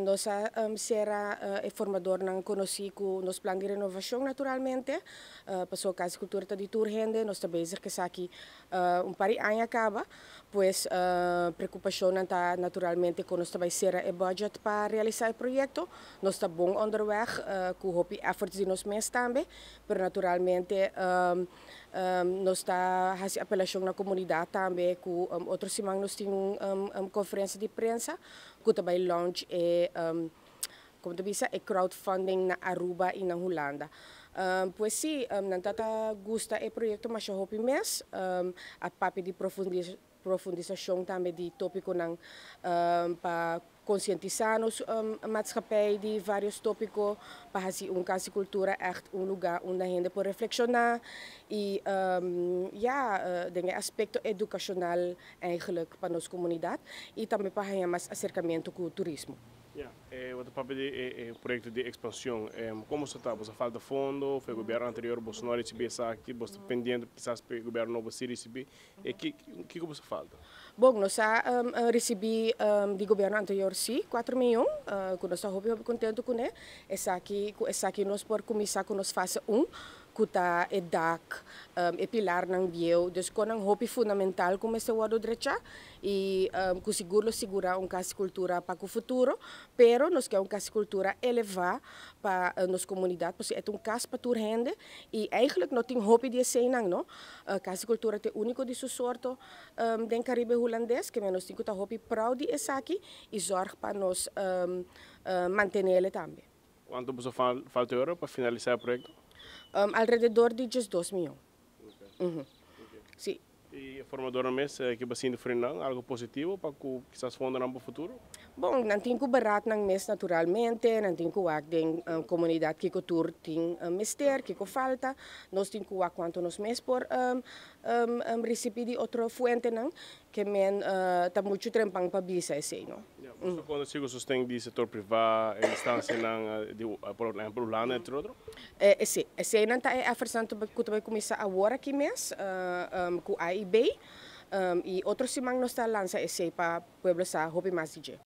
Nós será formador não conheci com nos planos de renovação naturalmente, passou a Casa Cultura de Turgende, nós estamos bezig que aqui par de anos acaba, pois preocupação está naturalmente com nós também será o budget para realizar o projeto, nós estamos bom onderweg, com o efforts de nós mesmos também, mas naturalmente nós está fazendo apelação na comunidade também, com outros semana nós temos conferência de imprensa, com também launch como bisa é crowdfunding na Aruba e na Holanda. Pois sim, não tata gusta o projeto, mas eu hope mês a papi de profundização também de tópico não para conscientizar nos maatschappij de vários tópicos para fazer casa cultura echt lugar onde a gente pode reflexionar e denk aspecto educacional eigenlijk para nossa comunidade e também para ganhar mais acercamento com o turismo. Wat papel de projeto de expansão, como está? Você falta fundo, foi o governo anterior, você não recebeu isso aqui, você pendente quizás para o governo novo se receber, que você falta? Bom, nós recebi do governo anterior sim, 4 milhões, que nós estamos contentes com ele, essa aqui nós por começar com nós fase 1, kuta e dak e pilar ng biyo dus ko nang hopi fundamental como este wado derecha e ku segura casa cultura para o futuro pero nos quer casa cultura elevar para nos comunidade porque é casa para toda gente e eigenlijk não tem hopi de senang no casa cultura é único de sua sorte den Caribe holandês que nós tem que hopi proud de essa aqui e zorg para nos manter ele também. Quanto você falta euro para finalizar o projeto? Alrededor de 2 milhões. Okay. Sim. E a formadora mesmo, que vai de frenar, algo positivo para que quizás fundo para o futuro? Bom, não tem que barato ng mes naturalmente, não tem que wak den comunidade que cultura tem mister, que falta, nós tem que wak quanto nos mes por receber de outra fuente não, que men tá muito trempang para bisa esse não. Quando sigo sustém de setor privado, instância de por lá entre outro? Esse não tá a versão que vai começar agora aqui mês, com A e B, e outro semana nós está lança esse para pueblo sa hopi mais DJ.